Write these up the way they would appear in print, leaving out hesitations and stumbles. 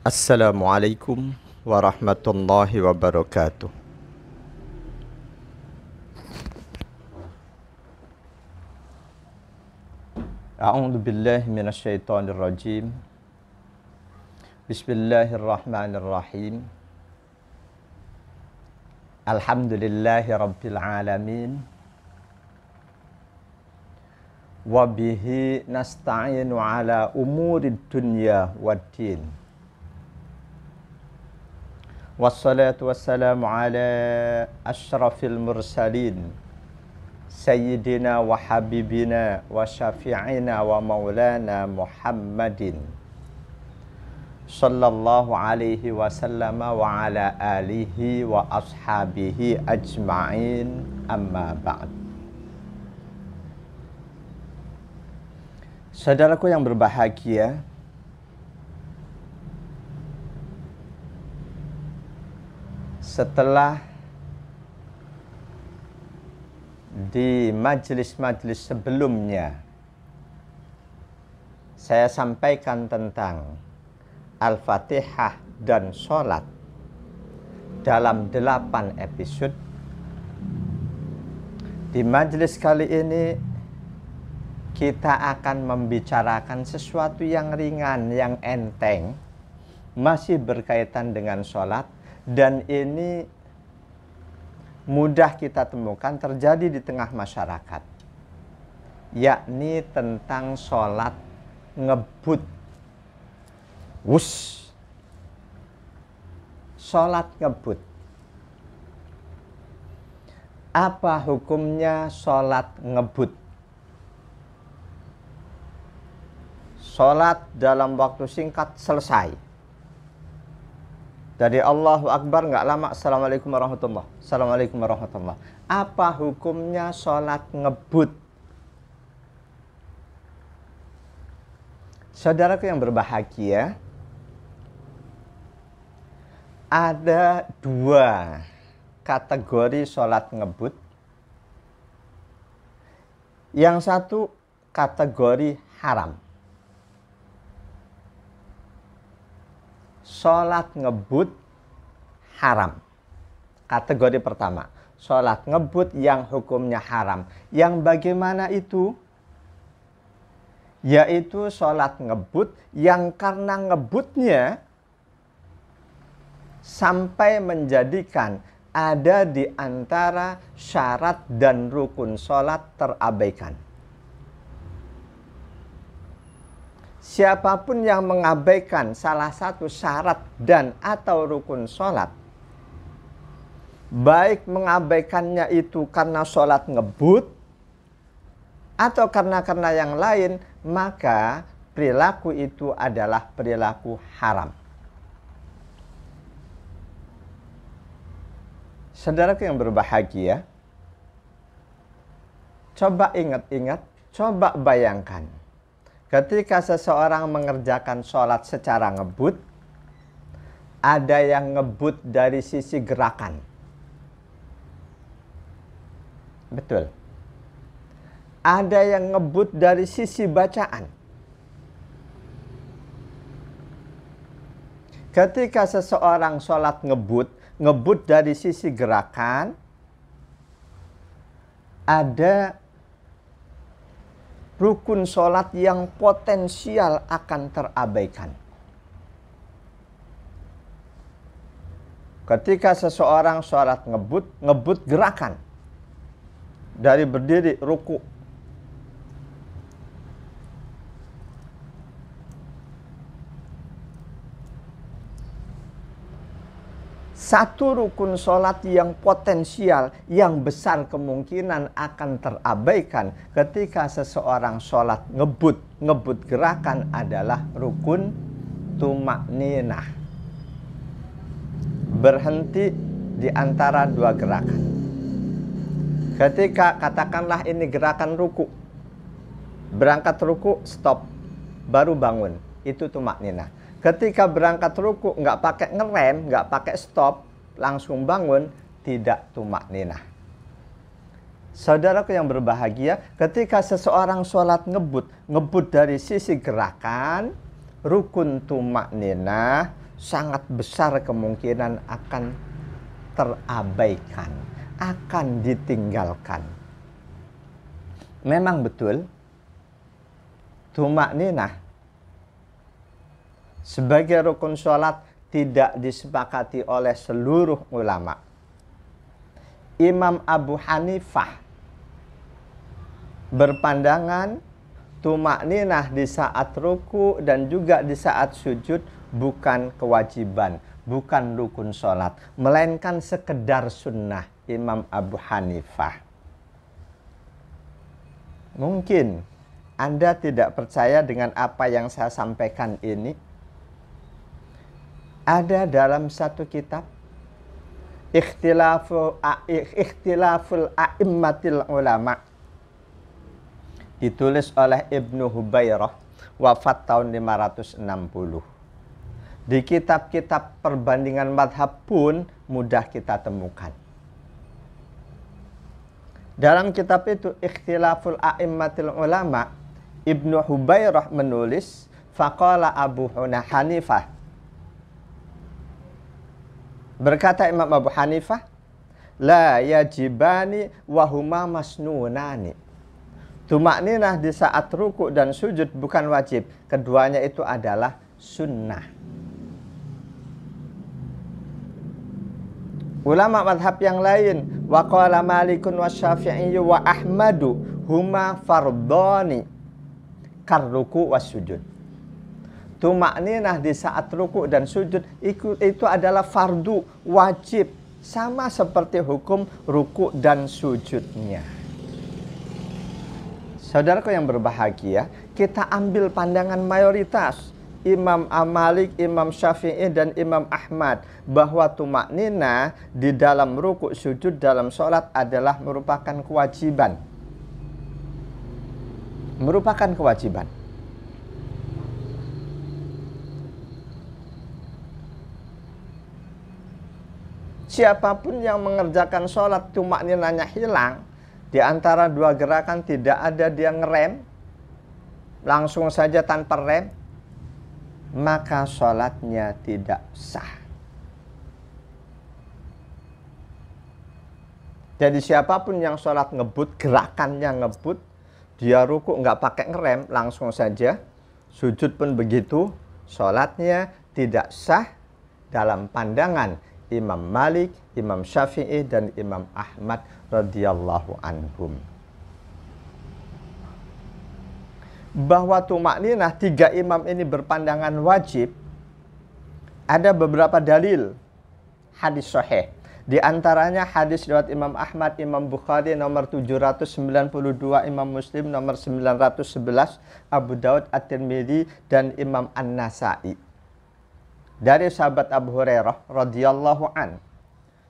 Assalamualaikum warahmatullahi wabarakatuh. A'udzu billahi minasyaitonir rajim. Bismillahirrahmanirrahim. Alhamdulillahi rabbil alamin. Wa bihi nasta'inu ala umurid dunya waddin. Wassalatu wassalamu ala asyrafil mursalin Sayyidina wa habibina wa syafi'ina wa maulana Muhammadin sallallahu alaihi wasallam wa ala alihi wa ashabihi ajma'in, amma ba'd. Saudaraku yang berbahagia, setelah di majelis-majelis sebelumnya saya sampaikan tentang Al-Fatihah dan sholat dalam 8 episode, di majelis kali ini kita akan membicarakan sesuatu yang ringan, yang enteng, masih berkaitan dengan sholat. Dan ini mudah kita temukan terjadi di tengah masyarakat, yakni tentang sholat ngebut. Sholat ngebut. Apa hukumnya sholat ngebut? Sholat dalam waktu singkat selesai. Dari Allahu Akbar nggak lama, Assalamualaikum warahmatullah, Assalamualaikum warahmatullah. Apa hukumnya sholat ngebut? Saudaraku yang berbahagia, ada 2 kategori sholat ngebut. Yang satu kategori haram. Sholat ngebut haram. Kategori pertama, sholat ngebut yang hukumnya haram. Yang bagaimana itu? Yaitu sholat ngebut yang karena ngebutnya sampai menjadikan ada di antara syarat dan rukun sholat terabaikan. Siapapun yang mengabaikan salah satu syarat dan atau rukun sholat, baik mengabaikannya itu karena sholat ngebut atau karena yang lain, maka perilaku itu adalah perilaku haram. Saudaraku yang berbahagia, coba ingat-ingat, coba bayangkan. Ketika seseorang mengerjakan sholat secara ngebut, ada yang ngebut dari sisi gerakan. Betul. Ada yang ngebut dari sisi bacaan. Ketika seseorang sholat ngebut dari sisi gerakan, ada rukun sholat yang potensial akan terabaikan. Ketika seseorang sholat ngebut gerakan. Dari berdiri, ruku. Satu rukun sholat yang potensial, yang besar kemungkinan akan terabaikan ketika seseorang sholat ngebut gerakan adalah rukun tumakninah. Berhenti di antara 2 gerakan. Ketika katakanlah ini gerakan ruku, berangkat ruku, stop, baru bangun, itu tumakninah. Ketika berangkat ruku nggak pakai ngerem, nggak pakai stop, langsung bangun, tidak tumakninah. Saudaraku yang berbahagia, ketika seseorang sholat ngebut dari sisi gerakan, rukun tumakninah, sangat besar kemungkinan akan terabaikan, akan ditinggalkan. Memang betul, tumakninah sebagai rukun sholat tidak disepakati oleh seluruh ulama. Imam Abu Hanifah berpandangan tumakninah di saat ruku dan juga di saat sujud bukan kewajiban, bukan rukun sholat, melainkan sekedar sunnah. Imam Abu Hanifah. Mungkin Anda tidak percaya dengan apa yang saya sampaikan ini. Ada dalam satu kitab Ikhtilaful A'immatil Ulama, ditulis oleh Ibnu Hubairah, wafat tahun 560. Di kitab-kitab perbandingan madhab pun mudah kita temukan. Dalam kitab itu Ikhtilaful A'immatil Ulama, Ibnu Hubairah menulis, faqala Abu Hanifah, berkata Imam Abu Hanifah, la yajibani wahuma masnunani. Tumakninah di saat ruku dan sujud bukan wajib, keduanya itu adalah sunnah. Ulama madhab yang lain, waqala Malikun wa Syafi'i wa Ahmadu huma fardhani karruku was sujud. Tumakninah di saat ruku dan sujud itu adalah fardu, wajib, sama seperti hukum ruku dan sujudnya. Saudaraku yang berbahagia, kita ambil pandangan mayoritas Imam Malik, Imam Syafi'i, dan Imam Ahmad bahwa tumakninah di dalam ruku sujud dalam sholat adalah merupakan kewajiban. Merupakan kewajiban. Siapapun yang mengerjakan sholat tumakninahnya hilang, di antara dua gerakan tidak ada dia ngerem, langsung saja tanpa rem, maka sholatnya tidak sah. Jadi siapapun yang sholat ngebut, gerakannya ngebut, dia ruku nggak pakai ngerem, langsung saja, sujud pun begitu, sholatnya tidak sah dalam pandangan Imam Malik, Imam Syafi'i, dan Imam Ahmad radhiyallahu anhum. Bahwa tumakninah tiga imam ini berpandangan wajib, ada beberapa dalil hadis sahih. Di antaranya hadis riwayat Imam Ahmad, Imam Bukhari nomor 792, Imam Muslim nomor 911, Abu Daud, At-Tirmidzi, dan Imam An-Nasa'i. Dari sahabat Abu Hurairah radhiyallahu an,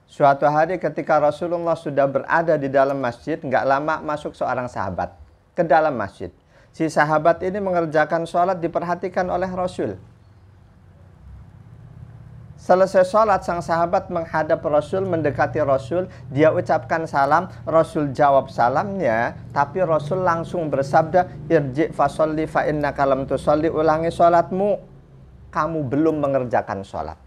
suatu hari ketika Rasulullah sudah berada di dalam masjid, nggak lama masuk seorang sahabat ke dalam masjid. Si sahabat ini mengerjakan sholat, diperhatikan oleh Rasul. Selesai sholat, sang sahabat menghadap Rasul, mendekati Rasul, dia ucapkan salam, Rasul jawab salamnya, tapi Rasul langsung bersabda, irji' fasolli fa innaka lam tusolli, ulangi sholatmu, kamu belum mengerjakan sholat.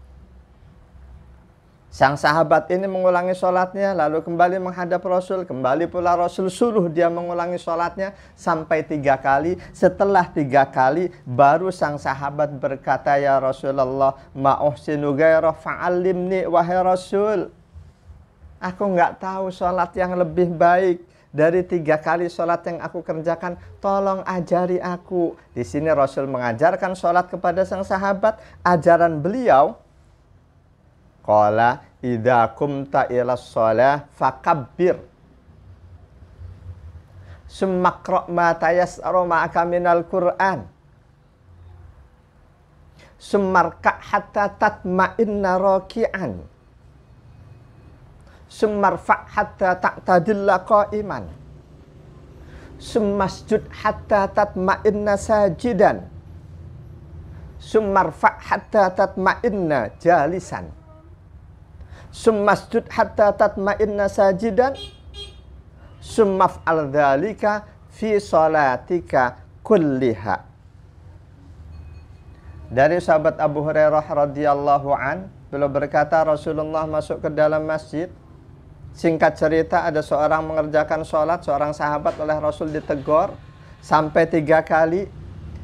Sang sahabat ini mengulangi sholatnya, lalu kembali menghadap Rasul, kembali pula Rasul suruh dia mengulangi sholatnya sampai 3 kali. Setelah 3 kali, baru sang sahabat berkata, ya Rasulullah, ma'uhsinu gairah fa'alimni wahai Rasul. Aku nggak tahu sholat yang lebih baik dari 3 kali sholat yang aku kerjakan, tolong ajari aku. Di sini Rasul mengajarkan sholat kepada sang sahabat. Ajaran beliau, qala idza qumta ila shalah fakabbir, summa qra' ma tayassara ma'aka minal Qur'an, summa rka' hatta tatma'inna raki'an, summa rfa' hatta ta'tadilla qa'iman, summa sujud hatta tatma'inna sajidan, summa rfa' hatta tatma'inna jalisan, summa sujud hatta tatma'inna sajidan, summa f'al dzalika fi shalatika kulliha. Dari sahabat Abu Hurairah radhiyallahu an, beliau berkata Rasulullah masuk ke dalam masjid. Singkat cerita, ada seorang mengerjakan sholat, seorang sahabat oleh Rasul ditegur sampai 3 kali.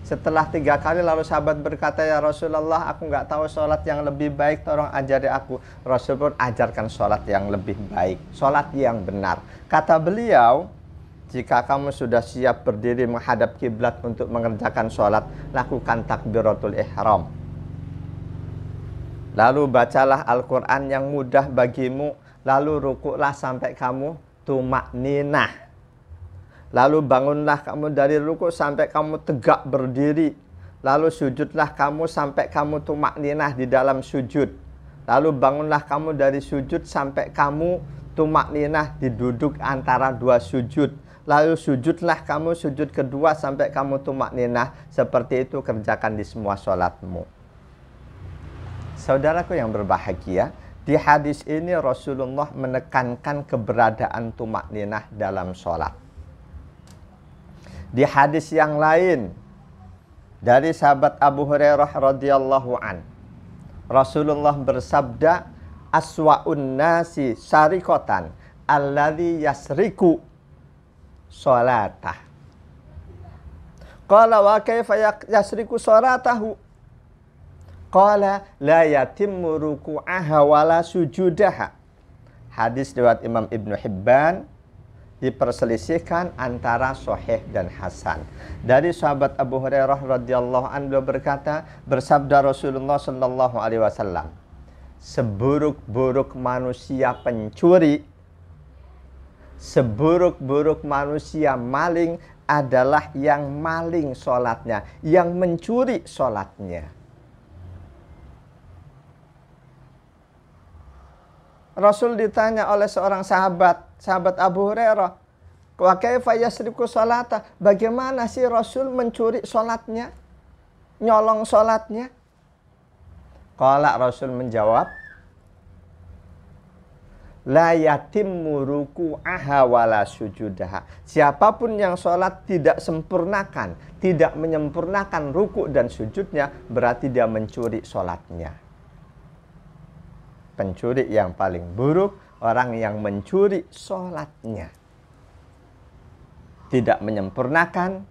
Setelah 3 kali lalu sahabat berkata, ya Rasulullah, aku nggak tahu sholat yang lebih baik, tolong ajari aku. Rasul pun ajarkan sholat yang lebih baik, sholat yang benar. Kata beliau, jika kamu sudah siap berdiri menghadap kiblat untuk mengerjakan sholat, lakukan takbiratul ihram. Lalu bacalah Al-Quran yang mudah bagimu, lalu rukuklah sampai kamu tumakninah. Lalu bangunlah kamu dari rukuk sampai kamu tegak berdiri. Lalu sujudlah kamu sampai kamu tumakninah di dalam sujud. Lalu bangunlah kamu dari sujud sampai kamu tumakninah di duduk antara 2 sujud. Lalu sujudlah kamu sujud kedua sampai kamu tumakninah. Seperti itu kerjakan di semua sholatmu. Saudaraku yang berbahagia, di hadis ini Rasulullah menekankan keberadaan tumakninah dalam sholat. Di hadis yang lain dari sahabat Abu Hurairah radhiyallahu an, Rasulullah bersabda, aswa'un nasi syarikotan alladzi yasriku sholatah. Qala wa kaifa yasriku sholatahu? Qala la yatimmu ruku'aha wala sujudaha. Hadis riwayat Imam Ibnu Hibban, diperselisihkan antara sahih dan hasan. Dari sahabat Abu Hurairah radhiyallahu anhu berkata, bersabda Rasulullah sallallahu alaihi wasallam, seburuk-buruk manusia pencuri, seburuk-buruk manusia maling adalah yang maling sholatnya, yang mencuri sholatnya. Rasul ditanya oleh seorang sahabat Abu Hurairah, wa kaifa yasriku sholata? Bagaimana sih Rasul mencuri sholatnya, nyolong sholatnya? Qala, Rasul menjawab, la yatimmu ruku'aha wala sujudaha. Siapapun yang sholat tidak sempurnakan, tidak menyempurnakan ruku' dan sujudnya, berarti dia mencuri sholatnya. Pencuri yang paling buruk, orang yang mencuri sholatnya, tidak menyempurnakan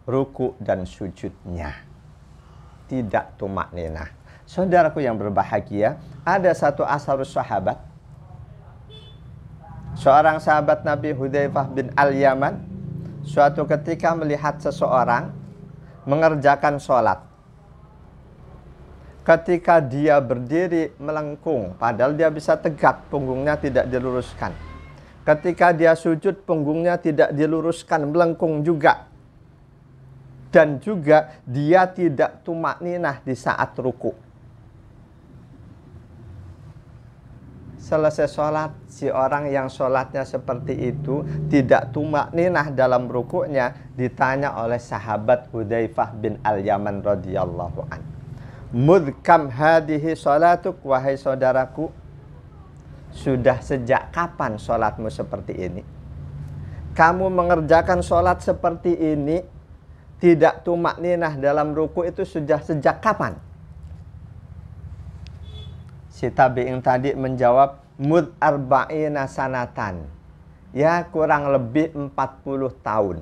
ruku' dan sujudnya, tidak tumakninah. Saudaraku yang berbahagia, ada satu asharus sahabat, seorang sahabat Nabi Hudzaifah bin Al-Yaman, suatu ketika melihat seseorang mengerjakan sholat. Ketika dia berdiri melengkung, padahal dia bisa tegak, punggungnya tidak diluruskan. Ketika dia sujud, punggungnya tidak diluruskan, melengkung juga. Dan juga dia tidak tumakninah di saat ruku. Selesai sholat, si orang yang sholatnya seperti itu, tidak tumakninah dalam rukuknya, ditanya oleh sahabat Hudzaifah bin Al-Yaman radhiyallahu anhu, mudkam hadihi sholatuk, wahai saudaraku, sudah sejak kapan sholatmu seperti ini? Kamu mengerjakan sholat seperti ini, tidak tumakninah dalam ruku, itu sudah sejak kapan? Si tabi'in tadi menjawab, mud arba'ina sanatan, ya kurang lebih 40 tahun.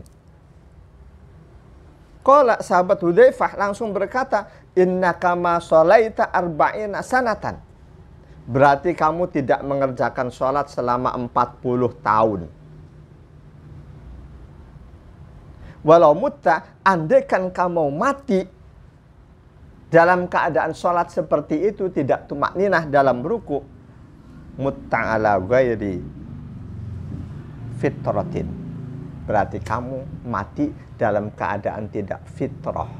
Qala, sahabat Hudzaifah langsung berkata, innaka ma sholaita arba'ina sanatan. Berarti kamu tidak mengerjakan sholat selama 40 tahun. Walau mutta, andaikan kamu mati dalam keadaan sholat seperti itu, tidak tumakninah dalam ruku, mutta ala ghairi fitratin, berarti kamu mati dalam keadaan tidak fitrah,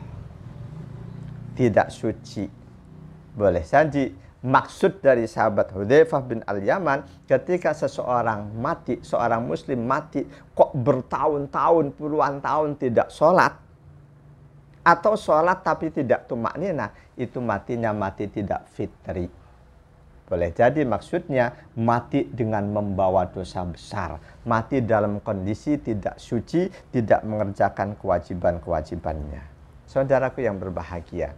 tidak suci. Boleh saja maksud dari sahabat Hudzaifah bin Al-Yaman, ketika seseorang mati, seorang muslim mati, kok bertahun-tahun, puluhan tahun tidak sholat, atau sholat tapi tidak tumakninah, itu matinya mati tidak fitri. Boleh jadi maksudnya mati dengan membawa dosa besar, mati dalam kondisi tidak suci, tidak mengerjakan kewajiban-kewajibannya. Saudaraku yang berbahagia,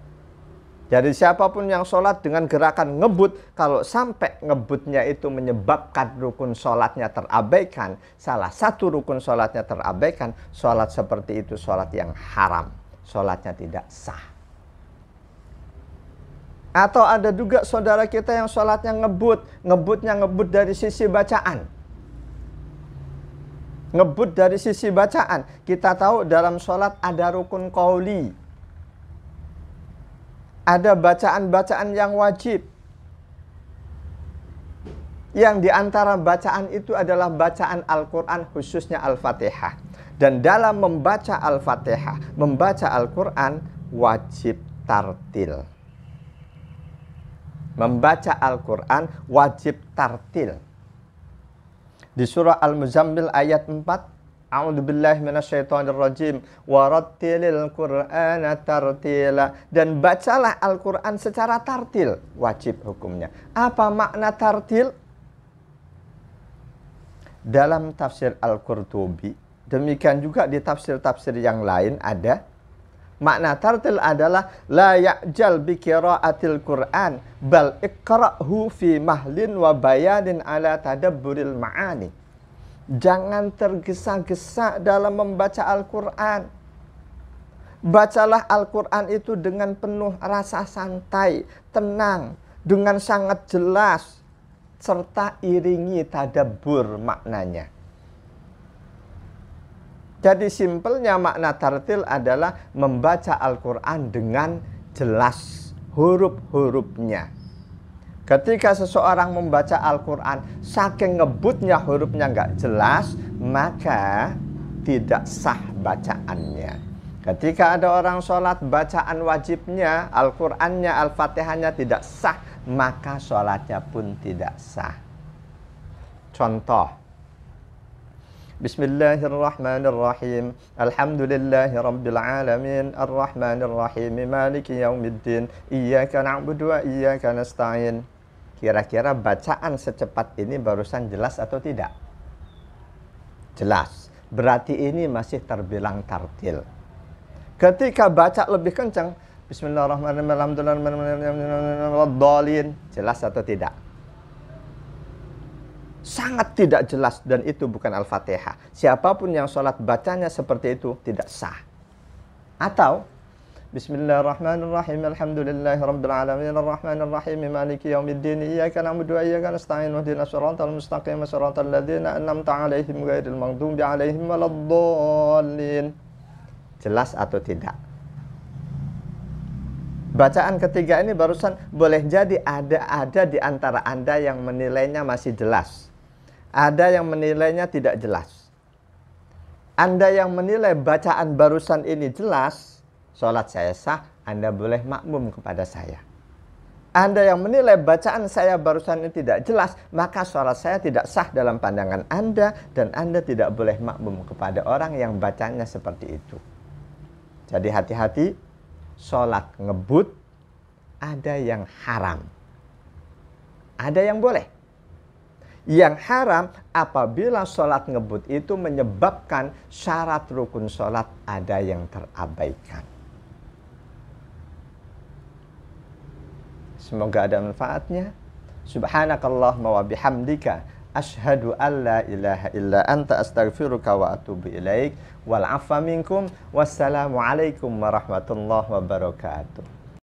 Jadi siapapun yang sholat dengan gerakan ngebut, kalau sampai ngebutnya itu menyebabkan rukun sholatnya terabaikan, salah satu rukun sholatnya terabaikan, sholat seperti itu sholat yang haram, sholatnya tidak sah. Atau ada juga saudara kita yang sholatnya ngebutnya ngebut dari sisi bacaan. Ngebut dari sisi bacaan. Kita tahu dalam sholat ada rukun qauli. Ada bacaan-bacaan yang wajib. Yang diantara bacaan itu adalah bacaan Al-Quran, khususnya Al-Fatihah. Dan dalam membaca Al-Fatihah, membaca Al-Quran, wajib tartil. Membaca Al-Quran, wajib tartil. Di surah Al-Muzammil ayat 4, A'udzubillahi minasyaitonirrajim warattilil Qur'ana tartila, dan bacalah Al-Qur'an secara tartil, wajib hukumnya. Apa makna tartil? Dalam tafsir Al-Qurtubi, demikian juga di tafsir-tafsir yang lain ada makna tartil adalah la ya'jal bi qiraatil Qur'an bal iqra'hu fi mahlin wa bayanin ala tadabburil ma'ani. Jangan tergesa-gesa dalam membaca Al-Quran. Bacalah Al-Quran itu dengan penuh rasa santai, tenang, dengan sangat jelas, serta iringi tadabbur maknanya. Jadi simpelnya makna tartil adalah membaca Al-Quran dengan jelas huruf-hurufnya. Ketika seseorang membaca Al-Quran, saking ngebutnya hurufnya nggak jelas, maka tidak sah bacaannya. Ketika ada orang sholat, bacaan wajibnya, Al-Qurannya, Al-Fatihahnya tidak sah, maka sholatnya pun tidak sah. Contoh, Bismillahirrahmanirrahim. Alhamdulillahi rabbil alamin. Arrahmanirrahim. Maliki yaumiddin. Iyyaka na'budu wa iyyaka nasta'in. Kira-kira bacaan secepat ini barusan jelas atau tidak? Jelas. Berarti ini masih terbilang tartil. Ketika baca lebih kencang, Bismillahirrahmanirrahim. Alhamdulillah. Jelas atau tidak? Sangat tidak jelas, dan itu bukan Al-Fatihah. Siapapun yang sholat bacanya seperti itu tidak sah. Atau Bismillahirrahmanirrahim. Alhamdulillahi rabbil alamin. Arrahmanirrahim. Maliki yaumiddin. Iyyaka na'budu wa iyyaka nasta'in. Ihdinas siratal mustaqim. Siratal ladzina an'amta 'alaihim ghairil maghdubi 'alaihim waladdallin. Jelas atau tidak? Bacaan ketiga ini barusan boleh jadi ada di antara Anda yang menilainya masih jelas. Ada yang menilainya tidak jelas. Anda yang menilai bacaan barusan ini jelas, sholat saya sah, Anda boleh makmum kepada saya. Anda yang menilai bacaan saya barusan ini tidak jelas, maka sholat saya tidak sah dalam pandangan Anda, dan Anda tidak boleh makmum kepada orang yang bacanya seperti itu. Jadi hati-hati, sholat ngebut ada yang haram, ada yang boleh. Yang haram apabila sholat ngebut itu menyebabkan syarat rukun sholat ada yang terabaikan. Semoga ada manfaatnya. Subhanakallahumma wa bihamdika asyhadu an la ilaha illa anta astaghfiruka wa atubu ilaik. Wal 'afwa minkum. Wassalamu alaikum warahmatullahi wabarakatuh.